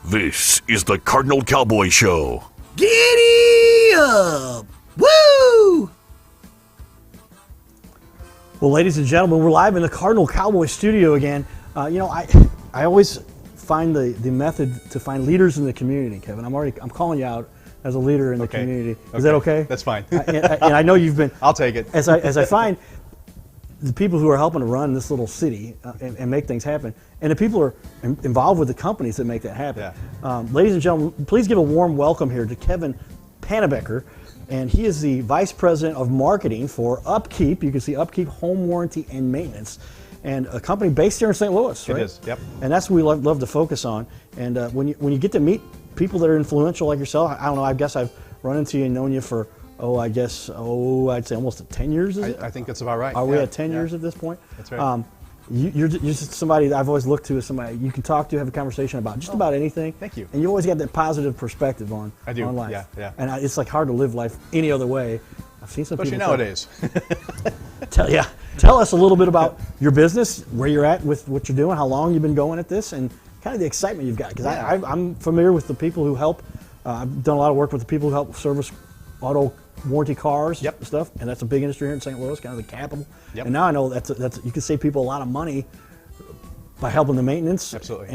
This is the Cardinal Cowboy Show. Giddy up! Woo! Well, ladies and gentlemen, we're live in the Cardinal Cowboy studio again. I always find the method to find leaders in the community, Kevin. I'm calling you out as a leader in the community. Is that okay? That's fine. And I know you've been. I'll take it. As I find the people who are helping to run this little city and make things happen, and the people who are involved with the companies that make that happen. Yeah. Ladies and gentlemen, please give a warm welcome here to Kevin Pannebecker, and he is the Vice President of Marketing for UPKEEP. You can see UPKEEP Home Warranty and Maintenance, and a company based here in St. Louis, right? It is, yep. And that's what we love to focus on. And when you get to meet people that are influential like yourself, I don't know, I guess I've run into you and known you for, I'd say almost 10 years, is it? I think that's about right. Are we at 10 years at this point? That's right. You're just somebody that I've always looked to as somebody you can talk to, have a conversation about just about anything. Thank you. And you always got that positive perspective on life. Yeah. And it's like hard to live life any other way. I've seen some Especially people nowadays. Tell us a little bit about your business, where you're at with what you're doing, how long you've been going at this, and kind of the excitement you've got. Because I'm familiar with the people who help. I've done a lot of work with the people who help service auto warranty cars and stuff, and that's a big industry here in St. Louis, kind of the capital. Yep. And now I know that's you can save people a lot of money by helping the maintenance. Absolutely.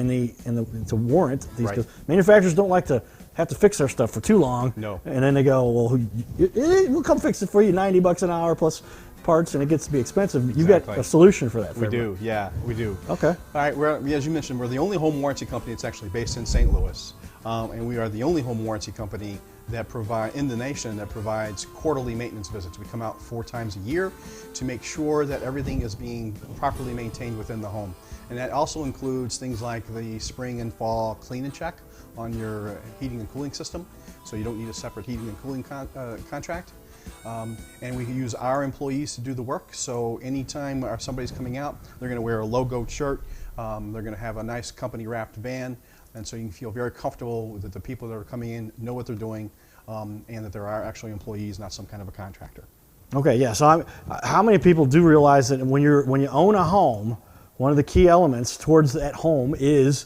and to warrant these. Right. Because manufacturers don't like to have to fix their stuff for too long. No. And then they go, well, we'll come fix it for you, $90 an hour plus parts, and it gets to be expensive. You've got a solution for that. We do. Okay. All right, as you mentioned, we're the only home warranty company that's actually based in St. Louis, and we are the only home warranty company that in the nation that provides quarterly maintenance visits. We come out 4 times a year to make sure that everything is being properly maintained within the home. And that also includes things like the spring and fall clean and check on your heating and cooling system, so you don't need a separate heating and cooling contract. And we use our employees to do the work, so anytime somebody's coming out, they're going to wear a logoed shirt, they're going to have a nice company wrapped van, and so you can feel very comfortable that the people that are coming in know what they're doing, and that there are actually employees, not some kind of a contractor. Okay, yeah. So how many people do realize that when you own a home, one of the key elements towards that home is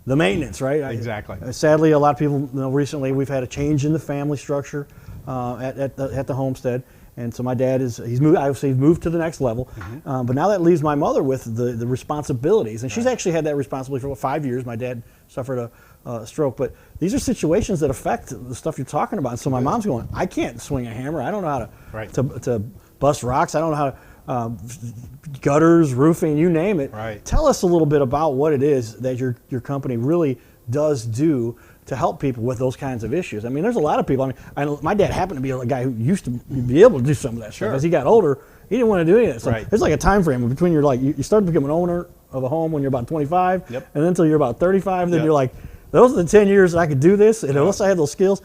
the maintenance, right? Exactly. Sadly, a lot of people recently we've had a change in the family structure at the homestead. And so my dad he's moved to the next level, but now that leaves my mother with the responsibilities, and she's actually had that responsibility for 5 years. My dad suffered a stroke, but these are situations that affect the stuff you're talking about. And so my mom's going, I can't swing a hammer. I don't know how to bust rocks. I don't know how to gutters, roofing, you name it. Right. Tell us a little bit about what it is that your company really does do to help people with those kinds of issues. I mean, there's a lot of people. I mean, my dad happened to be a guy who used to be able to do some of that stuff. As he got older, he didn't want to do any of that stuff. There's like a time frame between you start to become an owner of a home when you're about 25, and then until you're about 35, then you're like, those are the 10 years that I could do this, and unless I had those skills,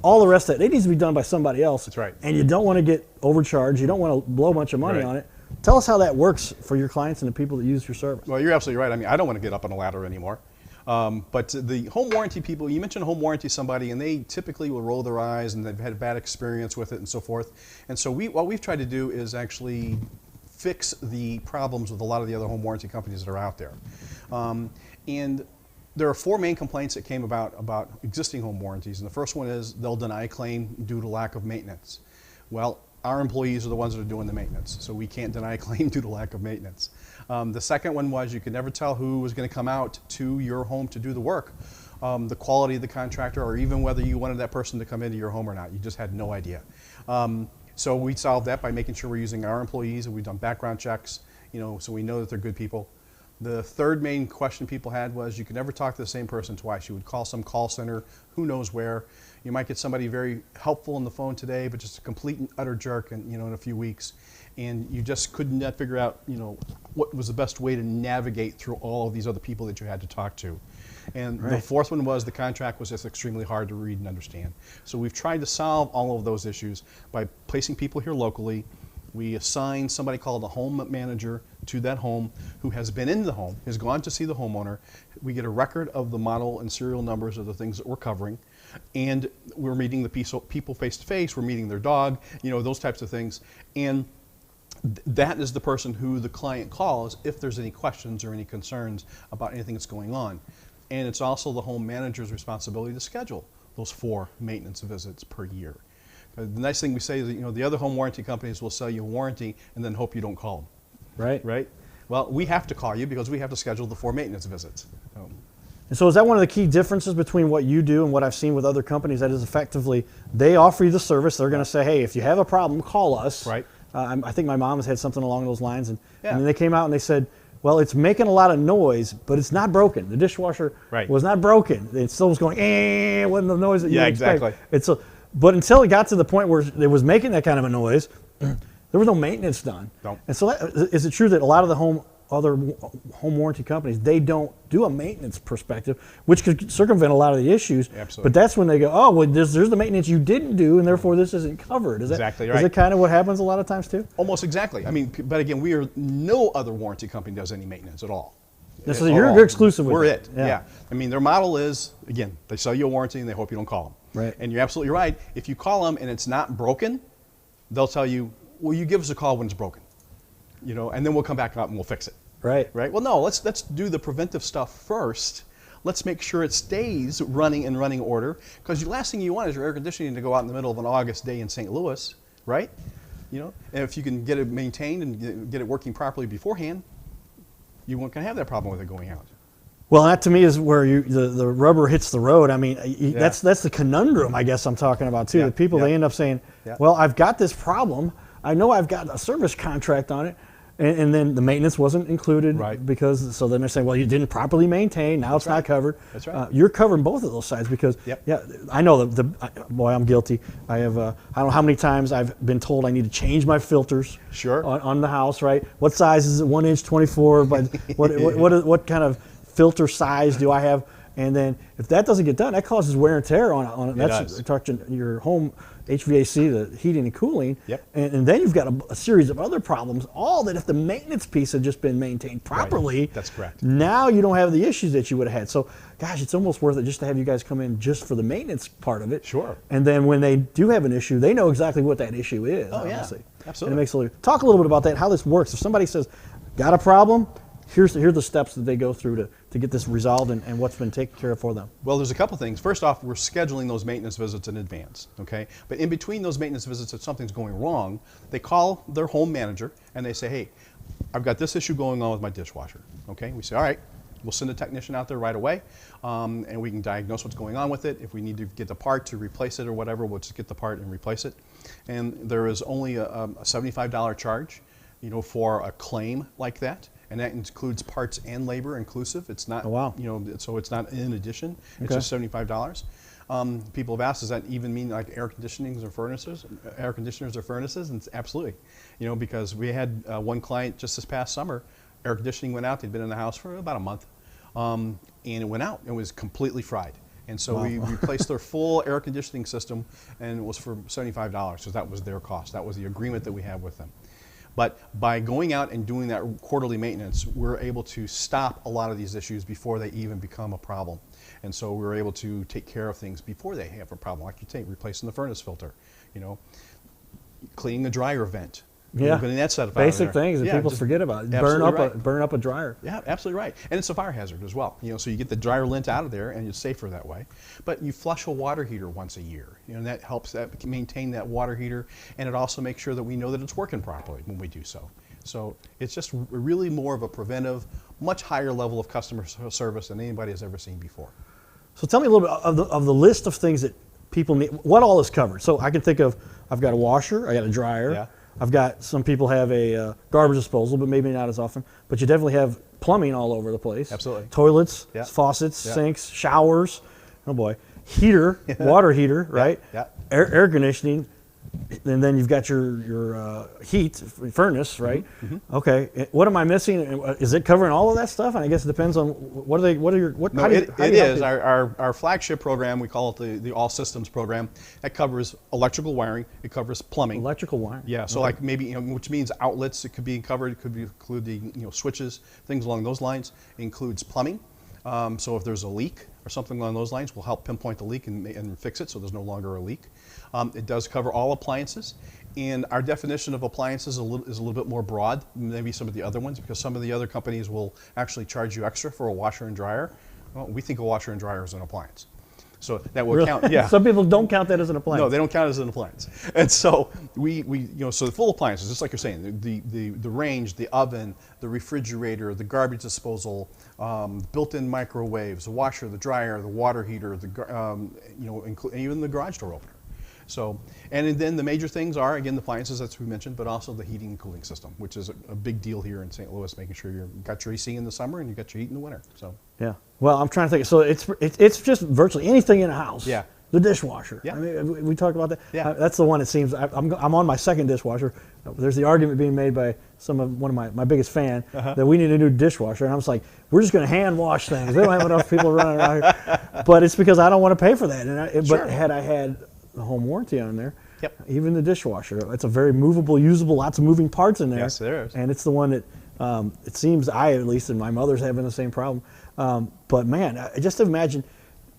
all the rest of it needs to be done by somebody else. That's right. And you don't want to get overcharged. You don't want to blow a bunch of money on it. Tell us how that works for your clients and the people that use your service. Well, you're absolutely right. I mean, I don't want to get up on a ladder anymore. But the home warranty people, you mentioned home warranty somebody, and they typically will roll their eyes, and they've had a bad experience with it and so forth. And so what we've tried to do is actually fix the problems with a lot of the other home warranty companies that are out there. And there are 4 main complaints that came about existing home warranties. And the first one is they'll deny a claim due to lack of maintenance. Well, our employees are the ones that are doing the maintenance, so we can't deny a claim due to lack of maintenance. The second one was you could never tell who was going to come out to your home to do the work, the quality of the contractor, or even whether you wanted that person to come into your home or not. You just had no idea. So we solved that by making sure we're using our employees, and we've done background checks, so we know that they're good people. The third main question people had was you could never talk to the same person twice. You would call some call center, who knows where. You might get somebody very helpful on the phone today, but just a complete and utter jerk in a few weeks. And you just could not figure out, what was the best way to navigate through all of these other people that you had to talk to. And the fourth one was the contract was just extremely hard to read and understand. So we've tried to solve all of those issues by placing people here locally. We assign somebody called a home manager to that home who has been in the home, has gone to see the homeowner. We get a record of the model and serial numbers of the things that we're covering. And we're meeting the people face to face, we're meeting their dog, those types of things. And that is the person who the client calls if there's any questions or any concerns about anything that's going on. And it's also the home manager's responsibility to schedule those 4 maintenance visits per year. The nice thing we say is that, the other home warranty companies will sell you a warranty and then hope you don't call them. Right. Right? Well, we have to call you because we have to schedule the 4 maintenance visits. And so is that one of the key differences between what you do and what I've seen with other companies? That is effectively, they offer you the service. They're going to say, hey, if you have a problem, call us. Right. I think my mom has had something along those lines. And Yeah. then they came out and they said, well, it's making a lot of noise, but it's not broken. The dishwasher Right. was not broken. It still was going, wasn't the noise that you Yeah, expect. exactly. But until it got to the point where it was making that kind of a noise, there was no maintenance done. No. And so is it true that a lot of the other home warranty companies, they don't do a maintenance perspective, which could circumvent a lot of the issues. Absolutely. But that's when they go, oh, well, there's the maintenance you didn't do, and therefore this isn't covered. Exactly Is right. it kind of what happens a lot of times too? Almost exactly. I mean, but again, no other warranty company does any maintenance at all. So you're exclusive with We're it. it. Yeah. I mean, their model is, again, they sell you a warranty and they hope you don't call them. Right. And you're absolutely right. If you call them and it's not broken, they'll tell you, well, you give us a call when it's broken, and then we'll come back out and we'll fix it. Right. Right. Well, no, let's do the preventive stuff first. Let's make sure it stays running in running order, because the last thing you want is your air conditioning to go out in the middle of an August day in St. Louis, right? And if you can get it maintained and get it working properly beforehand, you won't gonna have that problem with it going out. Well, that to me is where the rubber hits the road. I mean, that's the conundrum, I guess I'm talking about too. Yeah, The people, yeah. they end up saying, Yeah. well, I've got this problem. I know I've got a service contract on it. And then the maintenance wasn't included, Right. because so then they're saying, well, you didn't properly maintain. Now it's not covered. That's right. You're covering both of those sides because, Yep. yeah, I know boy, I'm guilty. I have I don't know how many times I've been told I need to change my filters. Sure. On the house, right? What size is it? 1 inch, 24. But what kind of filter size do I have? And then if that doesn't get done, that causes wear and tear on it. That's does. touching your home HVAC, the heating and cooling. Yep. And then you've got a series of other problems, all that if the maintenance piece had just been maintained properly, Right. That's correct. now you don't have the issues that you would have had. So, gosh, it's almost worth it just to have you guys come in just for the maintenance part of it. Sure. And then when they do have an issue, they know exactly what that issue is. Oh, yeah. Honestly. Absolutely. And it makes talk a little bit about that, how this works. If somebody says, got a problem, here's the steps that they go through to get this resolved and what's been taken care of for them. Well, there's a couple things. First off, we're scheduling those maintenance visits in advance, okay? But in between those maintenance visits, if something's going wrong, they call their home manager and they say, hey, I've got this issue going on with my dishwasher, okay? We say, all right, we'll send a technician out there right away, and we can diagnose what's going on with it. If we need to get the part to replace it or whatever, we'll just get the part and replace it. And there is only a $75 charge, for a claim like that. And that includes parts and labor inclusive. It's not, Oh, wow. So it's not in addition. It's Okay. just $75. People have asked, does that even mean like air conditioners or furnaces? And it's absolutely, because we had one client just this past summer, air conditioning went out. They'd been in the house for about a month, and it went out. It was completely fried. And so we replaced their full air conditioning system, and it was for $75, because that was their cost. That was the agreement that we have with them. But by going out and doing that quarterly maintenance, we're able to stop a lot of these issues before they even become a problem. And so we're able to take care of things before they have a problem, like you take replacing the furnace filter, cleaning the dryer vent. Getting that set up out of Basic there. things that people forget about. Burn up a dryer. Yeah, absolutely right. And it's a fire hazard as well. So you get the dryer lint out of there and it's safer that way. But you flush a water heater once a year. And that helps maintain that water heater, and it also makes sure that we know that it's working properly when we do so. So it's just really more of a preventive, much higher level of customer service than anybody has ever seen before. So tell me a little bit of the list of things that people need. What all is covered? So I can think of, I've got a washer, I got a dryer. Yeah. I've got, some people have a garbage disposal, but maybe not as often. But you definitely have plumbing all over the place. Absolutely. Toilets, Yeah. faucets, Yeah. sinks, showers. Oh boy. Heater, water heater, right? Yeah. Air conditioning. And then you've got your heat furnace, right? Mm-hmm. Okay. What am I missing? Is it covering all of that stuff? And I guess it depends on what are your. No, it is. Our flagship program, we call it the All Systems program. That covers electrical wiring. It covers plumbing. Electrical wiring. Yeah, so like maybe, which means outlets, it could be covered, it could include the switches, things along those lines. It includes plumbing. So if there's a leak or something along those lines, we'll help pinpoint the leak and fix it so there's no longer a leak. It does cover all appliances, and our definition of appliances is a little bit more broad than maybe some of the other ones, because some of the other companies will actually charge you extra for a washer and dryer. Well, we think a washer and dryer is an appliance. So that will Really? count, yeah. Some people don't count that as an appliance. No, they don't count it as an appliance. And so so the full appliances, just like you're saying, the range, the oven, the refrigerator, the garbage disposal, built-in microwaves, the washer, the dryer, the water heater, even the garage door opener. So, and then the major things are, again, the appliances, as we mentioned, but also the heating and cooling system, which is a big deal here in St. Louis, making sure you've got your AC in the summer and you've got your heat in the winter. So. Yeah. Well, I'm trying to think. So it's just virtually anything in a house. Yeah. The dishwasher. Yeah. I mean, we talked about that. Yeah. That's the one. It seems I'm on my second dishwasher. There's the argument being made by one of my biggest fan that we need a new dishwasher, and I was like, we're just going to hand wash things. We don't have enough people running around here. But it's because I don't want to pay for that. And Sure. But had I had the home warranty on there, Yep. even the dishwasher, it's a very movable, usable, lots of moving parts in there. Yes, there is. And it's the one that it seems at least, and my mother's having the same problem. But man, I just imagine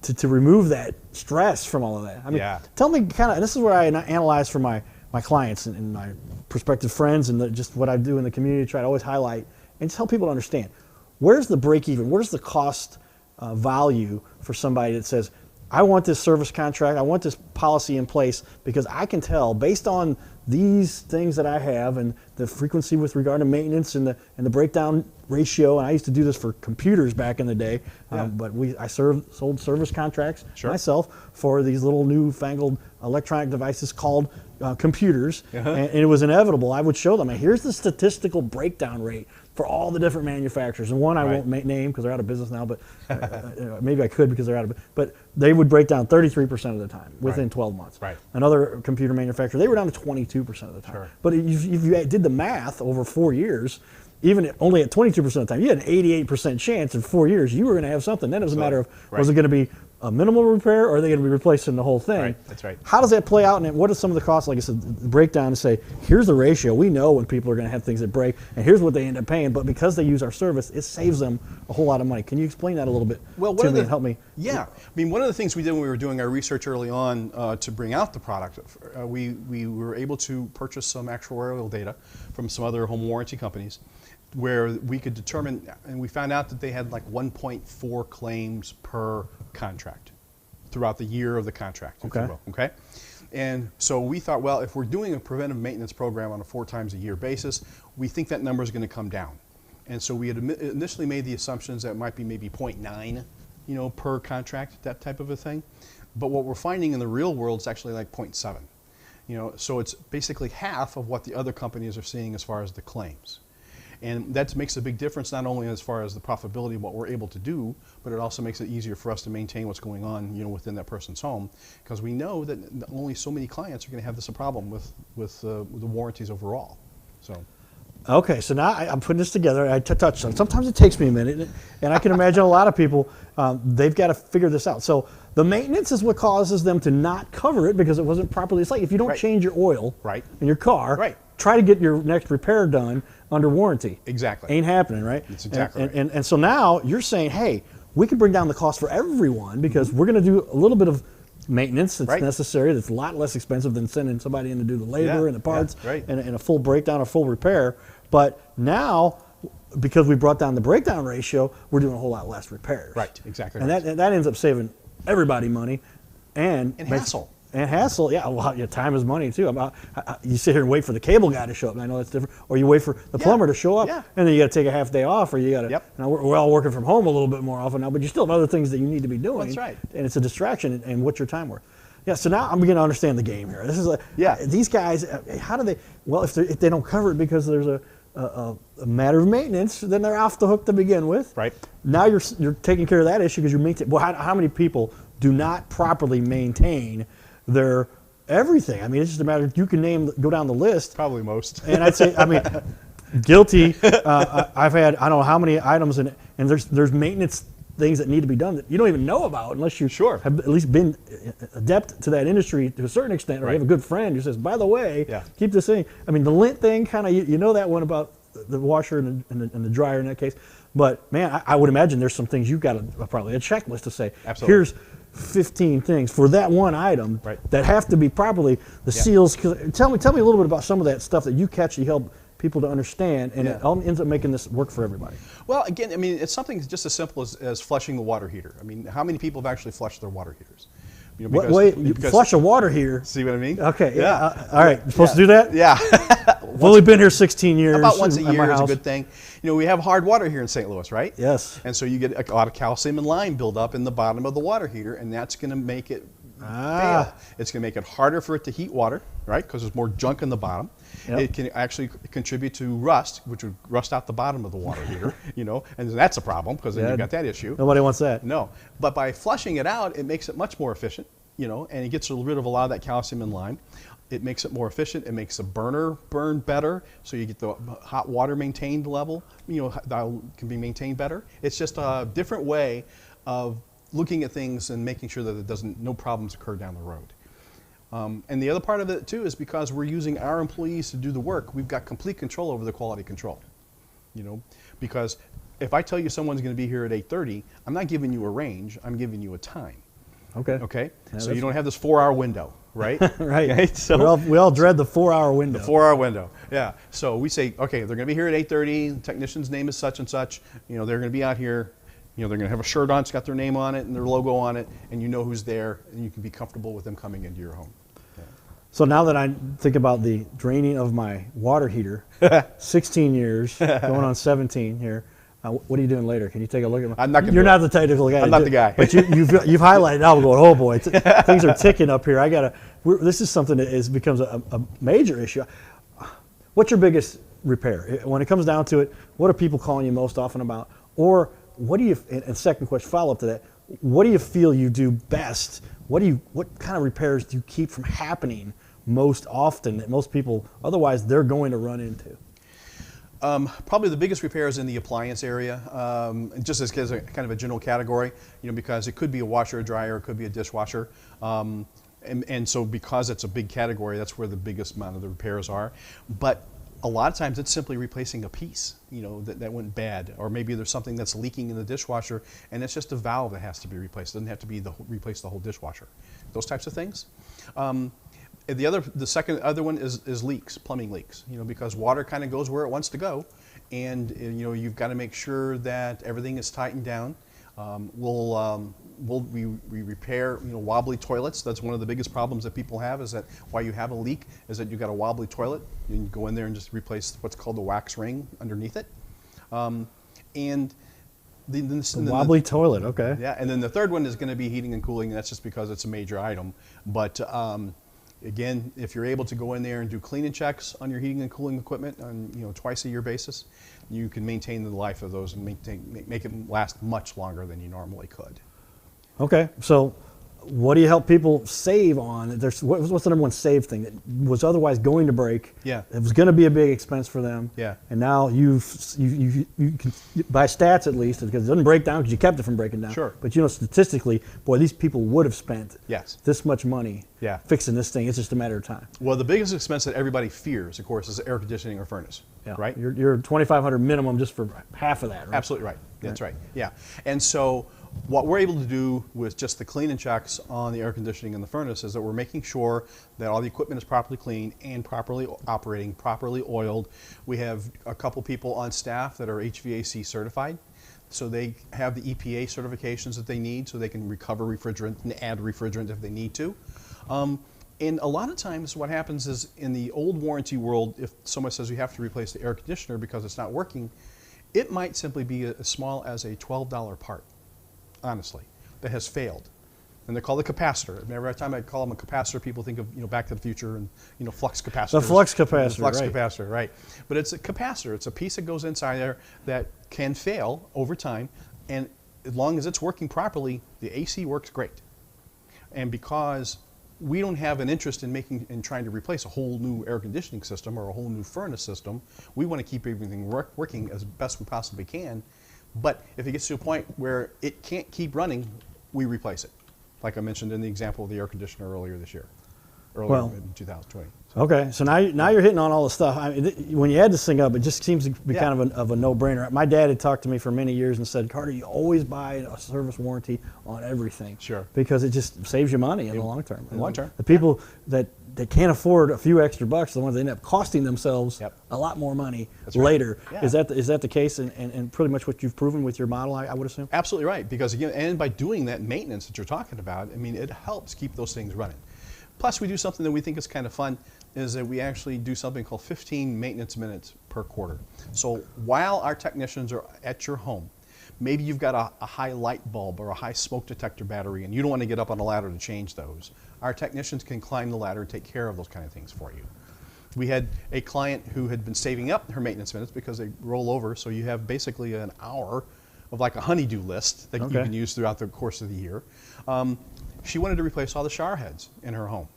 to remove that stress from all of that. I mean, Yeah. tell me kind of, and this is where I analyze for my clients and my prospective friends and just what I do in the community, try to always highlight and just help people to understand where's the break even, where's the cost value for somebody that says, I want this service contract, I want this policy in place because I can tell based on these things that I have and the frequency with regard to maintenance and the breakdown ratio. And I used to do this for computers back in the day, but I sold service contracts myself for these little newfangled electronic devices called computers, and it was inevitable. I would show them, here's the statistical breakdown rate for all the different manufacturers. And one I won't name because they're out of business now, but maybe I could because they're out of business. But they would break down 33% of the time within 12 months. Right. Another computer manufacturer, they were down to 22% of the time. Sure. But if you did the math over 4 years, even only at 22% of the time, you had an 88% chance in 4 years you were going to have something. Then it was a matter of, was it going to be a minimal repair or are they going to be replacing the whole thing? Right, that's right. How does that play out and what are some of the costs? Like I said, the breakdown to say, here's the ratio. We know when people are going to have things that break and here's what they end up paying. But because they use our service, it saves them a whole lot of money. Can you explain that a little bit to me and help me? Yeah. I mean, one of the things we did when we were doing our research early on to bring out the product, we were able to purchase some actuarial data from some other home warranty companies where we could determine, and we found out that they had like 1.4 claims per contract throughout the year of the contract, if you will, okay? And so we thought, well, if we're doing a preventive maintenance program on a 4 times a year basis, we think that number is going to come down. And so we had initially made the assumptions that it might be maybe 0.9, per contract, that type of a thing. But what we're finding in the real world is actually like 0.7. So it's basically half of what the other companies are seeing as far as the claims. And that makes a big difference, not only as far as the profitability of what we're able to do, but it also makes it easier for us to maintain what's going on, within that person's home, because we know that only so many clients are going to have this a problem with the warranties overall. So. Okay, so now I'm putting this together. I touched on. Sometimes it takes me a minute, and I can imagine a lot of people they've got to figure this out. So the maintenance is what causes them to not cover it because it wasn't properly. It's like if you don't change your oil in your car, try to get your next repair done under warranty. Exactly. Ain't happening, right? That's exactly right. And so now you're saying, hey, we can bring down the cost for everyone because we're going to do a little bit of maintenance that's necessary, that's a lot less expensive than sending somebody in to do the labor and the parts and a full breakdown or full repair. But now, because we brought down the breakdown ratio, we're doing a whole lot less repairs. Right, exactly. And that ends up saving everybody money and hassle. And hassle, time is money too. You sit here and wait for the cable guy to show up, and I know that's different. Or you wait for the plumber to show up, and then you got to take a half day off, or you got to. Now we're all working from home a little bit more often now, but you still have other things that you need to be doing. That's right. And it's a distraction. And what's your time worth? Yeah. So now I'm beginning to understand the game here. This is these guys. How do they? Well, if they don't cover it because there's a matter of maintenance, then they're off the hook to begin with. Right. Now you're taking care of that issue because you're maintaining. Well, how many people do not properly maintain their everything? I mean, it's just a matter of, you can go down the list. Probably most. And I'd say, guilty. I've had, I don't know how many items and there's maintenance things that need to be done that you don't even know about unless you have at least been adept to that industry to a certain extent, or you have a good friend who says, by the way, keep this thing. I mean, the lint thing, kind of, you know that one about the washer and the dryer in that case. But man, I would imagine there's some things you've got probably a checklist to say, here's 15 things for that one item that have to be properly the seals. Tell me a little bit about some of that stuff that you catch. You help people to understand, and it all ends up making this work for everybody. Well, again, I mean, it's something just as simple as flushing the water heater. I mean, how many people have actually flushed their water heaters? You know, You flush a water heater. See what I mean? Okay. Yeah. All right. You're supposed to do that? Yeah. I've only been here 16 years. About once a at my year is a house. good thing. You know, we have hard water here in St. Louis, right? Yes. And so you get a lot of calcium and lime build up in the bottom of the water heater, and that's going to make it fail. It's going to make it harder for it to heat water, right? Because there's more junk in the bottom. Yep. It can actually contribute to rust, which would rust out the bottom of the water heater, you know, and that's a problem because then you've got that issue. Nobody wants that. No. But by flushing it out, it makes it much more efficient, you know, and it gets rid of a lot of that calcium and lime. It makes it more efficient. It makes the burner burn better, so you get the hot water maintained level, you know, that can be maintained better. It's just a different way of looking at things and making sure that no problems occur down the road. And the other part of it too is because we're using our employees to do the work, we've got complete control over the quality control. You know, because if I tell you someone's going to be here at 8:30, I'm not giving you a range, I'm giving you a time. Okay. Okay. Yeah, so you don't have this 4-hour window, right? Right. Okay? So we all dread the 4-hour window. The 4-hour window. Yeah. So we say, okay, they're going to be here at 8:30. The technician's name is such and such. You know, they're going to be out here. You know, they're going to have a shirt on, it's got their name on it and their logo on it, and you know who's there, and you can be comfortable with them coming into your home. Yeah. So now that I think about the draining of my water heater, 16 years, going on 17 here. What are you doing later? Can you take a look at my? I'm not. You're not the technical guy. I'm not the guy. But you've highlighted. Now we're going. Oh boy, things are ticking up here. This is something that becomes a major issue. What's your biggest repair when it comes down to it? What are people calling you most often about? Or what do you? And second question, follow up to that. What do you feel you do best? What kind of repairs do you keep from happening most often that most people otherwise they're going to run into? Probably the biggest repair is in the appliance area, just as a kind of a general category, you know, because it could be a washer, a dryer, it could be a dishwasher. And so because it's a big category, that's where the biggest amount of the repairs are. But a lot of times it's simply replacing a piece, you know, that went bad. Or maybe there's something that's leaking in the dishwasher and it's just a valve that has to be replaced. It doesn't have to be replace the whole dishwasher. Those types of things. The second one is leaks, plumbing leaks. You know, because water kind of goes where it wants to go, and you know you've got to make sure that everything is tightened down. We repair wobbly toilets. That's one of the biggest problems that people have. Is that why you have a leak? Is that you've got a wobbly toilet? You can go in there and just replace what's called the wax ring underneath it, and the wobbly toilet. Okay. Yeah, and then the third one is going to be heating and cooling. And that's just because it's a major item, but. Again, if you're able to go in there and do cleaning checks on your heating and cooling equipment on twice a year basis, you can maintain the life of those and make it last much longer than you normally could. Okay, so what do you help people save on? What's the number one save thing that was otherwise going to break? Yeah, it was going to be a big expense for them. Yeah, and now you can, by stats at least, because it doesn't break down because you kept it from breaking down. Sure. But statistically, boy, these people would have spent this much money fixing this thing. It's just a matter of time. Well, the biggest expense that everybody fears, of course, is air conditioning or furnace. Yeah. Right. You're $2,500 minimum just for half of that. Right? Absolutely right. That's right. Yeah, and so. What we're able to do with just the cleaning checks on the air conditioning and the furnace is that we're making sure that all the equipment is properly cleaned and properly operating, properly oiled. We have a couple people on staff that are HVAC certified, so they have the EPA certifications that they need so they can recover refrigerant and add refrigerant if they need to. And a lot of times what happens is in the old warranty world, if someone says you have to replace the air conditioner because it's not working, it might simply be as small as a $12 part. Honestly, that has failed, and they're called a capacitor. Every time I call them a capacitor, people think of Back to the Future and flux capacitors. The flux capacitor, the flux capacitor, right? But it's a capacitor. It's a piece that goes inside there that can fail over time, and as long as it's working properly, the AC works great. And because we don't have an interest in trying to replace a whole new air conditioning system or a whole new furnace system, we want to keep everything working as best we possibly can. But if it gets to a point where it can't keep running, we replace it. Like I mentioned in the example of the air conditioner earlier in 2020. So. Okay, so now you're hitting on all the stuff. I mean, when you add this thing up, it just seems to be kind of a no-brainer. My dad had talked to me for many years and said, Carter, you always buy a service warranty on everything. Sure. Because it just saves you money in the long term. In the long term. The people that they can't afford a few extra bucks, the ones that end up costing themselves Yep. a lot more money That's right. later. Yeah. Is that the case, and pretty much what you've proven with your model, I would assume? Absolutely right, because again, and by doing that maintenance that you're talking about, I mean, it helps keep those things running. Plus, we do something that we think is kind of fun, is that we actually do something called 15 maintenance minutes per quarter. So while our technicians are at your home, maybe you've got a high light bulb or a high smoke detector battery and you don't want to get up on a ladder to change those. Our technicians can climb the ladder and take care of those kind of things for you. We had a client who had been saving up her maintenance minutes because they roll over, so you have basically an hour of like a honey-do list that you can use throughout the course of the year. She wanted to replace all the shower heads in her home.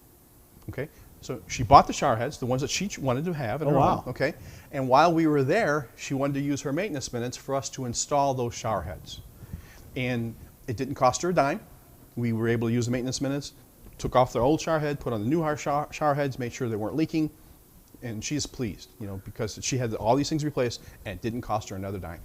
Okay, so she bought the shower heads, the ones that she wanted to have in her home. Okay, and while we were there, she wanted to use her maintenance minutes for us to install those shower heads, and it didn't cost her a dime. We were able to use the maintenance minutes, took off the old shower head, put on the new shower heads, made sure they weren't leaking, and she's pleased, you know, because she had all these things replaced and it didn't cost her another dime.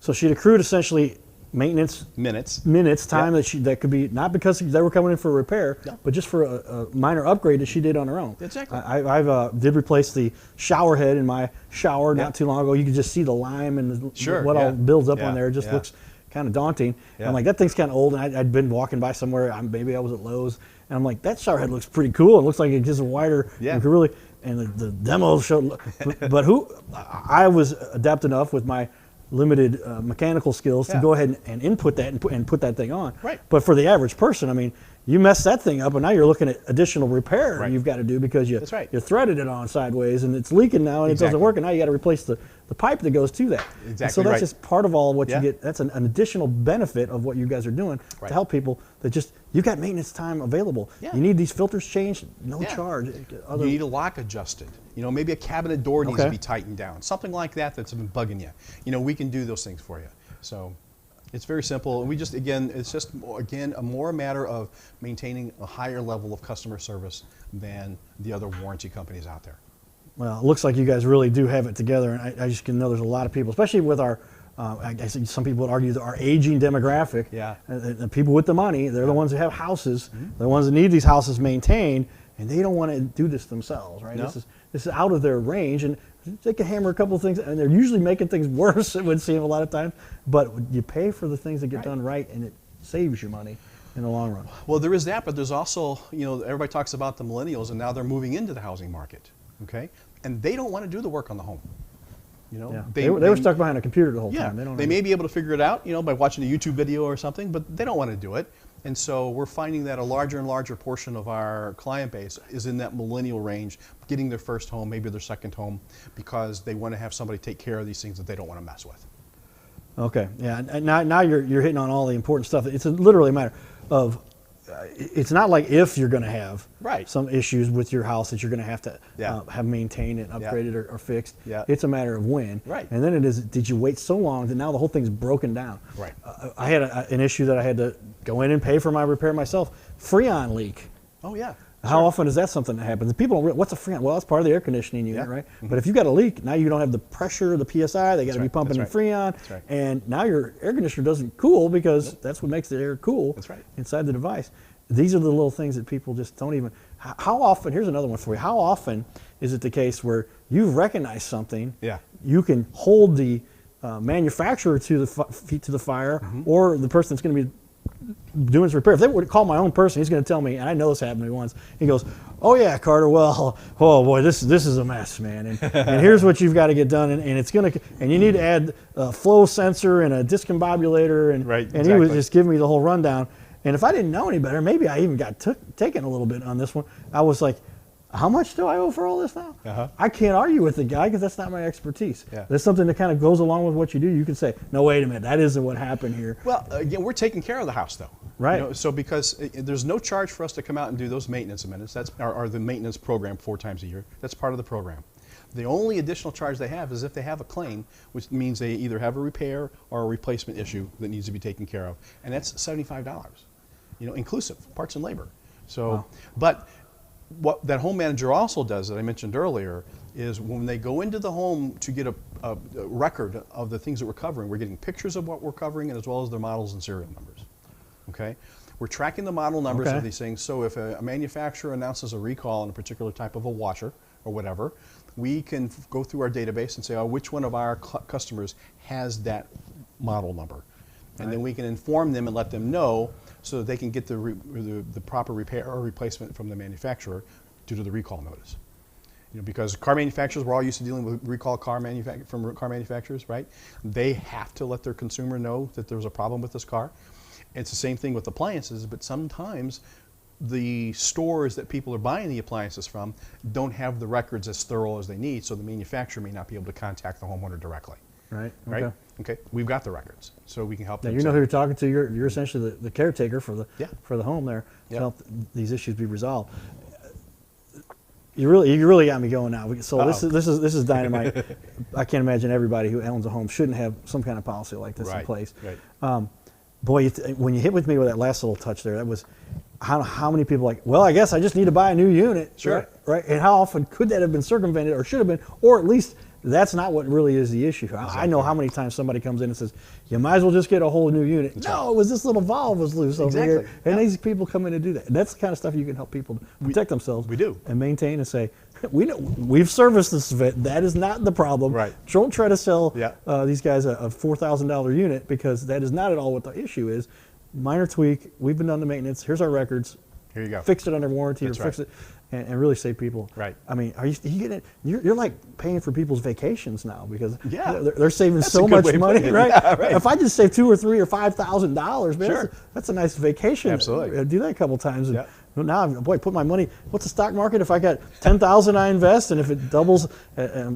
So she'd accrued essentially maintenance minutes time that could be not because they were coming in for a repair, but just for a minor upgrade that she did on her own. Exactly. I did replace the shower head in my shower not too long ago. You could just see the lime and what all builds up on there. It just looks kind of daunting. I'm like, that thing's kind of old, and I'd been walking by somewhere. Maybe I was at Lowe's, and I'm like, that shower head looks pretty cool. It looks like it gives a wider. You could really. And the demo showed, but I was adept enough with my limited mechanical skills to go ahead and input that and put that thing on. Right. But for the average person, I mean, you mess that thing up, and now you're looking at additional repair you've got to do because you threaded it on sideways, and it's leaking now, and it doesn't work, and now you got to replace the pipe that goes to that. Exactly. And so that's just part of all what you get. That's an additional benefit of what you guys are doing to help people that just, you got maintenance time available. You need these filters changed, no charge. You need a lock adjusted. You know, maybe a cabinet door needs to be tightened down. Something like that that's been bugging you. You know, we can do those things for you. So it's very simple. And we just, again, it's just, again, a more matter of maintaining a higher level of customer service than the other warranty companies out there. Well, it looks like you guys really do have it together, and I just can know there's a lot of people, especially with our, I guess some people would argue that our aging demographic. The people with the money, they're the ones that have houses, they're the ones that need these houses maintained, and they don't want to do this themselves, right? This is out of their range, and they can hammer a couple of things, and they're usually making things worse, it would seem a lot of times, but you pay for the things that get done right, and it saves you money in the long run. Well, there is that, but there's also, you know, everybody talks about the millennials, and now they're moving into the housing market, okay? And they don't want to do the work on the home. You know, they were stuck behind a computer the whole time. They may be able to figure it out, you know, by watching a YouTube video or something, but they don't want to do it. And so we're finding that a larger and larger portion of our client base is in that millennial range, getting their first home, maybe their second home, because they want to have somebody take care of these things that they don't want to mess with. Okay, and now you're hitting on all the important stuff. It's literally a matter of, it's not like if you're going to have some issues with your house that you're going to have have maintained and upgraded or fixed. It's a matter of when. And then it is, did you wait so long that now the whole thing's broken down? I had an issue that I had to go in and pay for my repair myself. Freon leak. Oh yeah. How often is that something that happens? People don't what's a Freon? Well, it's part of the air conditioning unit, right? But if you've got a leak, now you don't have the pressure, the PSI, they got to be pumping in Freon, and now your air conditioner doesn't cool because that's what makes the air cool inside the device. These are the little things that people just don't even, how often, here's another one for you, how often is it the case where you've recognized something, you can hold the manufacturer to the fire, or the person that's going to be doing this repair. If they were to call my own person, he's going to tell me, and I know this happened to me once, he goes, oh yeah, Carter, well, oh boy, this is a mess, man, and here's what you've got to get done, and it's going to, and you need to add a flow sensor and a discombobulator, and he was just giving me the whole rundown. And if I didn't know any better, maybe I even got taken a little bit on this one. I was like, how much do I owe for all this now? I can't argue with the guy because that's not my expertise. That's something that kind of goes along with what you do. You can say, no, wait a minute, that isn't what happened here. Well, again, we're taking care of the house, though. Right. You know, so because there's no charge for us to come out and do those maintenance minutes. That's or the maintenance program 4 times a year. That's part of the program. The only additional charge they have is if they have a claim, which means they either have a repair or a replacement issue that needs to be taken care of, and that's $75. You know, inclusive parts and labor. So, but what that home manager also does that I mentioned earlier is when they go into the home to get a record of the things that we're covering, we're getting pictures of what we're covering, and as well as their models and serial numbers. Okay, We're tracking the model numbers Okay. of these things. So if a manufacturer announces a recall on a particular type of a washer or whatever, we can go through our database and say, oh, which one of our customers has that model number. And then we can inform them and let them know so that they can get the proper repair or replacement from the manufacturer due to the recall notice. You know, because car manufacturers, we're all used to dealing with recall from car manufacturers, right? They have to let their consumer know that there's a problem with this car. It's the same thing with appliances, but sometimes the stores that people are buying the appliances from don't have the records as thorough as they need, so the manufacturer may not be able to contact the homeowner directly. Right. Right? Okay. We've got the records, so we can help Now them. you know who you're talking to. You're essentially the caretaker for the home there to Yeah. help these issues be resolved. You really got me going now. So this is dynamite. I can't imagine everybody who owns a home shouldn't have some kind of policy like this in place. Right. Boy, when you hit with me with that last little touch there, that was how many people like, well, I guess I just need to buy a new unit. Sure. Right. And how often could that have been circumvented, or should have been, or at least that's not what really is the issue. Exactly. I know how many times somebody comes in and says, you might as well just get a whole new unit. No, it was this little valve was loose over here. And these people come in and do that. And that's the kind of stuff you can help people protect themselves. We do. And maintain and say, we've serviced this event. That is not the problem. Right. Don't try to sell these guys a $4,000 unit, because that is not at all what the issue is. Minor tweak. We've been done the maintenance. Here's our records. Here you go. Fix it under warranty. That's or fix it. And really save people. Right. I mean, are you getting it? You're like paying for people's vacations now, because Yeah. they're saving That's so a good much way of money, putting it. right? Yeah, right. If I just save $2,000 or $3,000 or $5,000, man, Sure. that's a nice vacation. Absolutely. Do that a couple times. And Yeah. now, boy, put my money. What's the stock market? If I got $10,000, I invest, and if it doubles,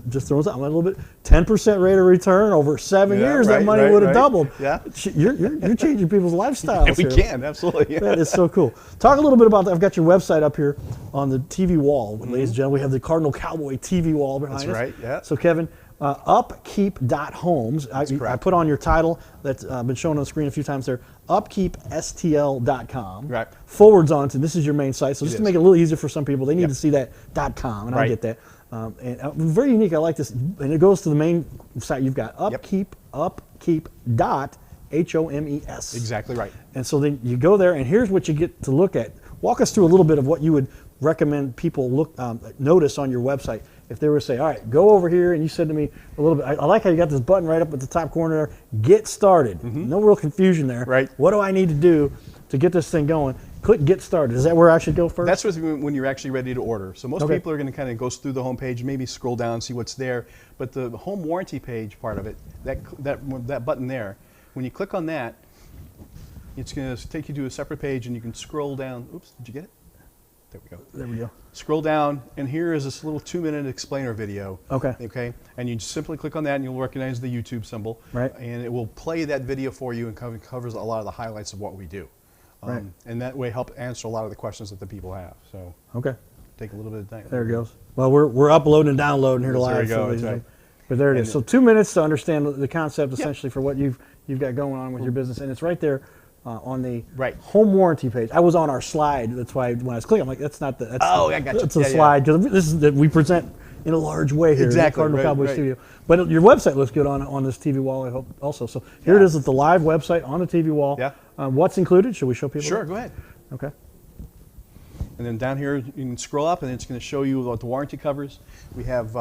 just throws out a little bit, 10% rate of return over 7 years, that money would have doubled. Yeah. You're changing people's lifestyles. We here. can, absolutely. Yeah. That is so cool. Talk a little bit about that. I've got your website up here on the TV wall, ladies and gentlemen. We have the Cardinal Cowboy TV wall behind us. That's right, yeah. So, Kevin, upkeep.homes. I put on your title that's been shown on the screen a few times there, upkeepstl.com. Right. Forwards on to, this is your main site. So just to is. make it a little easier for some people, they need to see that .com, and I Right. get that. Very unique. I like this. And it goes to the main site you've got, upkeep.homes. Exactly right. And so then you go there, and here's what you get to look at. Walk us through a little bit of what you would recommend people notice on your website. If they were to say, all right, go over here, and you said to me a little bit, I like how you got this button right up at the top corner there, get started. No real confusion there. Right. What do I need to do to get this thing going? Click get started. Is that where I should go first? That's when you're actually ready to order. So most people are going to kind of go through the home page, maybe scroll down, see what's there. But the home warranty page part of it, that button there, when you click on that, it's going to take you to a separate page, and you can scroll down. Oops, did you get it? There we go. There we go. Scroll down, and here is this little 2-minute explainer video. Okay. Okay. And you just simply click on that, and you'll recognize the YouTube symbol. Right. And it will play that video for you, and covers a lot of the highlights of what we do. Right. And that way help answer a lot of the questions that the people have. So Okay. take a little bit of time. There it goes. Well, we're uploading and downloading here There live. we go, so that's right. But there it And is. So 2 minutes to understand the concept, essentially, for what you've got going on with your business, and it's right there on the home warranty page. I was on our slide. That's why when I was clicking, I'm like, that's not the. That's I got you. That's a slide, because this is that we present in a large way here Exactly, at Cardinal right, Cowboy right. Studio. But your website looks good on this TV wall, I hope, also. So here it is at the live website on the TV wall. Yeah. What's included? Should we show people? Sure, that? go ahead. Okay. And then down here, you can scroll up, and it's going to show you what the warranty covers. We have.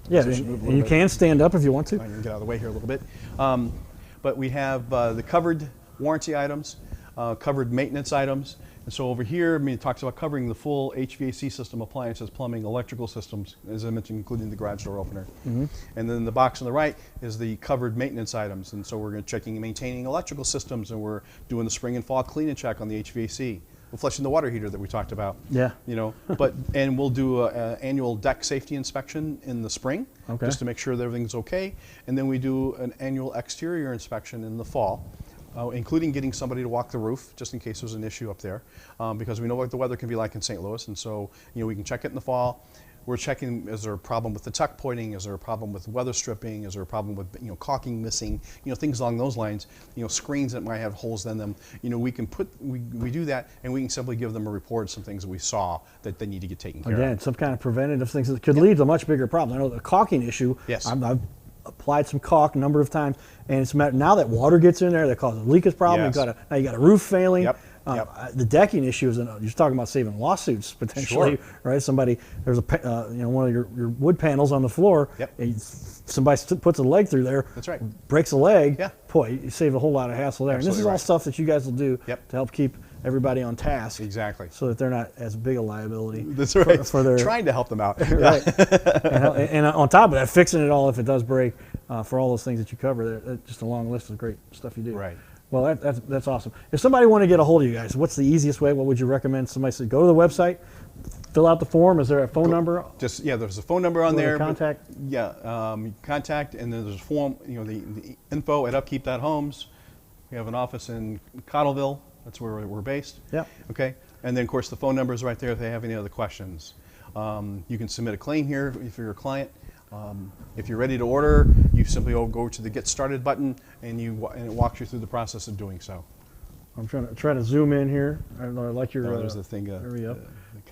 Yeah, and you can stand up if you want to. I can get out of the way here a little bit. But we have the covered warranty items, covered maintenance items. And so over here, it talks about covering the full HVAC system, appliances, plumbing, electrical systems, as I mentioned, including the garage door opener. And then the box on the right is the covered maintenance items. And so we're going to checking and maintaining electrical systems, and we're doing the spring and fall clean and check on the HVAC. We're flushing the water heater that we talked about. Yeah. You know, and we'll do an annual deck safety inspection in the spring, just to make sure that everything's okay. And then we do an annual exterior inspection in the fall, including getting somebody to walk the roof, just in case there's an issue up there, because we know what the weather can be like in St. Louis. And so, we can check it in the fall. We're checking, is there a problem with the tuck pointing? Is there a problem with weather stripping? Is there a problem with caulking missing? Things along those lines. Screens that might have holes in them. We can we do that, and we can simply give them a report of some things that we saw that they need to get taken care of. Again, some kind of preventative things that could lead to a much bigger problem. I know the caulking issue. Yes. I've applied some caulk a number of times, and it's a matter now that water gets in there that causes a leakage problem. Yes. Now you got a roof failing. Yep. The decking issue is, you're talking about saving lawsuits potentially, right? Somebody, there's one of your wood panels on the floor, and somebody puts a leg through there, breaks a leg, boy, you save a whole lot of hassle there. And this is all stuff that you guys will do to help keep everybody on task. Exactly. So that they're not as big a liability. That's right. For their, trying to help them out. Right. and on top of that, fixing it all if it does break, for all those things that you cover there. Just a long list of great stuff you do. Right. Well, that's awesome. If somebody want to get a hold of you guys, what's the easiest way? What would you recommend? Somebody said, go to the website, fill out the form. Is there a phone number? There's a phone number on there. Contact. Contact, and then there's a form. The info at upkeep.homes. We have an office in Cottleville. That's where we're based. Yeah. Okay. And then of course the phone number is right there if they have any other questions. You can submit a claim here if you're a client. If you're ready to order, you simply go to the Get Started button, and it walks you through the process of doing so. I'm trying to zoom in here. I like your. There's the thing. There we go.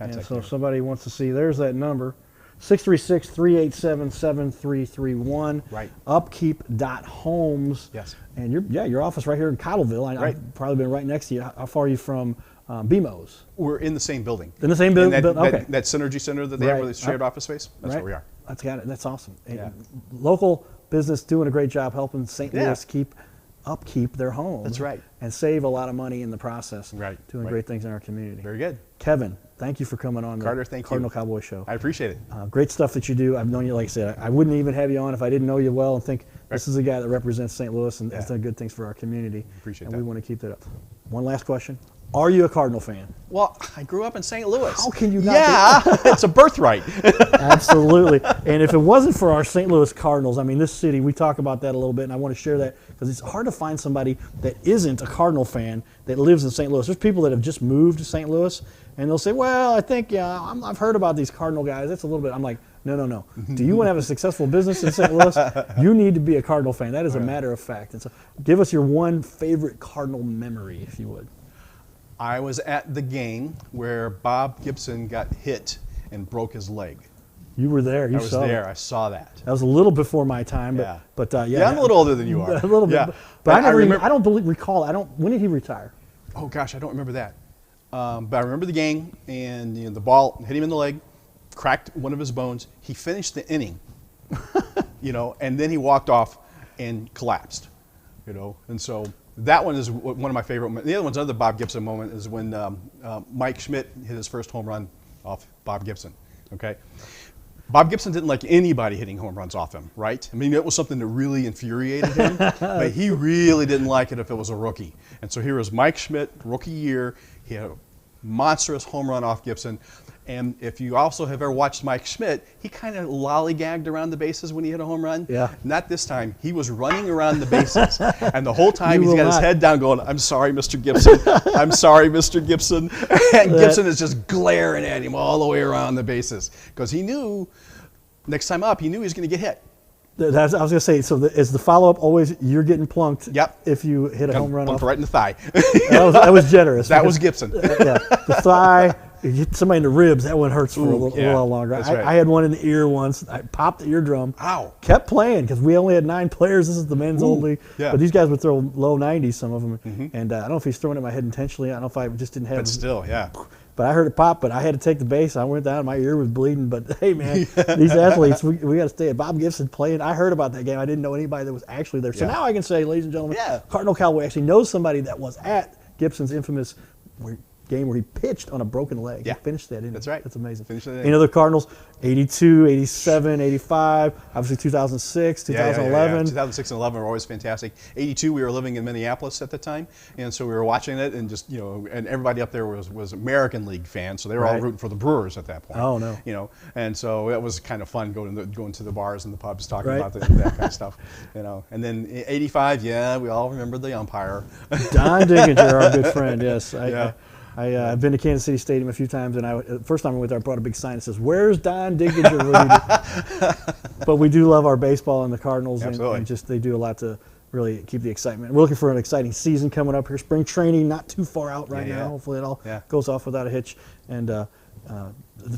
And so if somebody wants to see, there's that number, 636-387-7331. Right. Upkeep.homes. Yes. And your office right here in Cottleville. I've probably been right next to you. How far are you from BMO's? We're in the same building. In the same building? Okay. That Synergy Center that they have with the shared office space, that's where we are. That's awesome. Local business doing a great job helping St. Louis upkeep their homes. That's right. And save a lot of money in the process. Right. Doing great things in our community. Very good. Kevin, thank you for coming on Carter, the thank you. Cardinal Cowboy Show. I appreciate it. Great stuff that you do. I've known you, like I said, I wouldn't even have you on if I didn't know you well and think this is a guy that represents St. Louis and has done good things for our community. Appreciate that. And we want to keep that up. One last question. Are you a Cardinal fan? Well, I grew up in St. Louis. How can you not? Yeah, it's a birthright. Absolutely. And if it wasn't for our St. Louis Cardinals, I mean, this city, we talk about that a little bit, and I want to share that because it's hard to find somebody that isn't a Cardinal fan that lives in St. Louis. There's people that have just moved to St. Louis, and they'll say, well, I think, I've heard about these Cardinal guys. That's a little bit. I'm like, no. Do you want to have a successful business in St. Louis? You need to be a Cardinal fan. That is a matter of fact. And so give us your one favorite Cardinal memory, if you would. I was at the game where Bob Gibson got hit and broke his leg. You were there. I was there. I saw that. That was a little before my time, but I'm a little older than you are. A little bit, but I don't recall. When did he retire? Oh gosh, I don't remember that. But I remember the game, and the ball hit him in the leg, cracked one of his bones. He finished the inning, and then he walked off and collapsed, and so. That one is one of my favorite. The other one's another Bob Gibson moment is when Mike Schmidt hit his first home run off Bob Gibson. Okay, Bob Gibson didn't like anybody hitting home runs off him, right? I mean, it was something that really infuriated him, but he really didn't like it if it was a rookie. And so here was Mike Schmidt, rookie year. He had a monstrous home run off Gibson. And if you also have ever watched Mike Schmidt, he kind of lollygagged around the bases when he hit a home run. Yeah. Not this time. He was running around the bases. And the whole time he's got his head down going, I'm sorry, Mr. Gibson. I'm sorry, Mr. Gibson. And Gibson is just glaring at him all the way around the bases. Because he knew, next time up, he knew he was going to get hit. I was going to say, so is the follow-up always you're getting plunked if you hit a home run plunked off? Right in the thigh. That was generous. That was Gibson. The thigh. You hit somebody in the ribs, that one hurts for a little while longer. I had one in the ear once. I popped the eardrum. Ow. Kept playing because we only had 9 players. This is the men's only. Yeah. But these guys would throw low 90s, some of them. And I don't know if he's throwing it at my head intentionally. I don't know if I just didn't have But still, But I heard it pop, but I had to take the base. I went down, my ear was bleeding. But hey, man, these athletes, we got to stay at Bob Gibson playing. I heard about that game. I didn't know anybody that was actually there. So now I can say, ladies and gentlemen, Cardinal Cowboy actually knows somebody that was at Gibson's infamous game where he pitched on a broken leg. He finished that inning. That's right. That's amazing. Any other Cardinals? 82, 87, 85, obviously 2006, 2011. 2006 and 11 were always fantastic. 82, we were living in Minneapolis at the time, and so we were watching it, and just, and everybody up there was American League fans, so they were all rooting for the Brewers at that point. Oh, no. And so it was kind of fun going to the bars and the pubs talking about that kind of stuff, And then 85, we all remember the umpire. Don Digginger, our good friend, yes. I've been to Kansas City Stadium a few times, and the first time I went there, I brought a big sign that says, "Where's Don Digginger?" But we do love our baseball and the Cardinals, and just they do a lot to really keep the excitement. We're looking for an exciting season coming up here. Spring training not too far out right now. Hopefully it all goes off without a hitch, and the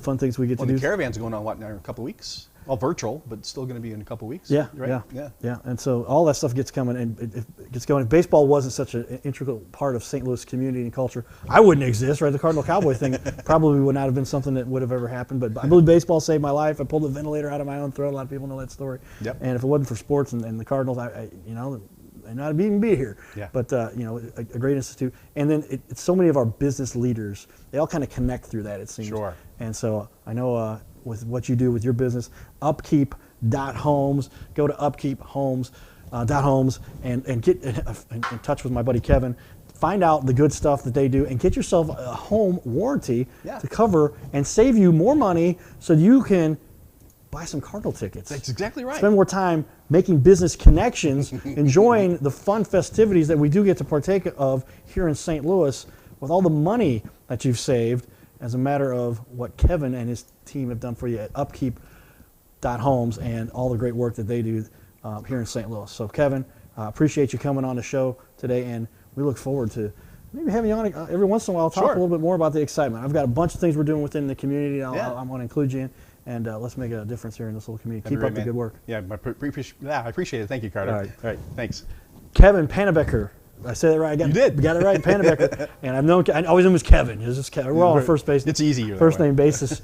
fun things we get to do. The Caravan's going on, in a couple of weeks? Well, virtual, but still going to be in a couple weeks. Yeah, right? yeah. And so all that stuff gets coming, and it gets going. If baseball wasn't such an integral part of St. Louis community and culture, I wouldn't exist, right? The Cardinal Cowboy thing probably would not have been something that would have ever happened. But I believe baseball saved my life. I pulled the ventilator out of my own throat. A lot of people know that story. Yep. And if it wasn't for sports and the Cardinals, I'd not even be here. Yeah. But a great institute. And then it's so many of our business leaders, they all kind of connect through that, it seems. Sure. And so I know with what you do with your business, upkeep.homes, go to upkeephomes.homes and get in touch with my buddy Kevin. Find out the good stuff that they do and get yourself a home warranty to cover and save you more money so you can buy some Cardinal tickets. That's exactly right. Spend more time making business connections, enjoying the fun festivities that we do get to partake of here in St. Louis with all the money that you've saved as a matter of what Kevin and his team have done for you at upkeep.homes and all the great work that they do here in St. Louis. So Kevin, appreciate you coming on the show today, and we look forward to maybe having you on every once in a while, talk a little bit more about the excitement. I've got a bunch of things we're doing within the community. I want to include you in. And let's make a difference here in this little community. Keep up the good work. Yeah, I appreciate it. Thank you, Carter. All right. Thanks. Kevin Pannebecker. I said it right. You did. Got it right, Pannebecker. And I always knew him as Kevin. It's just Kevin. We're all on first base. It's easier. First name basis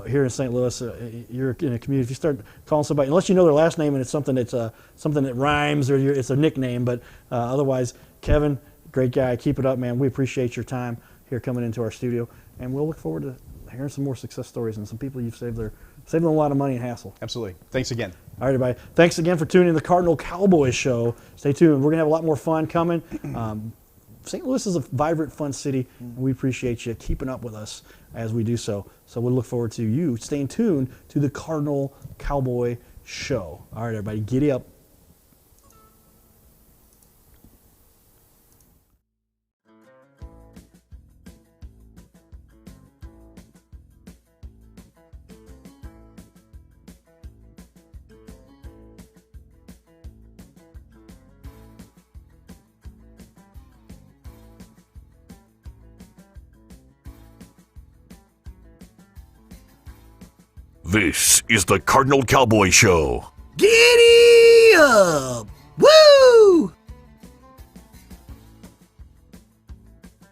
here in St. Louis. You're in a community. If you start calling somebody, unless you know their last name and it's something that rhymes or it's a nickname, but otherwise, Kevin, great guy. Keep it up, man. We appreciate your time here coming into our studio, and we'll look forward to hearing some more success stories and some people you've saved them a lot of money and hassle. Absolutely. Thanks again. All right, everybody. Thanks again for tuning in to the Cardinal Cowboy Show. Stay tuned. We're going to have a lot more fun coming. St. Louis is a vibrant, fun city, and we appreciate you keeping up with us as we do so. So we'll look forward to you staying tuned to the Cardinal Cowboy Show. All right, everybody. Giddy up. This is the Cardinal Cowboy Show. Giddy up!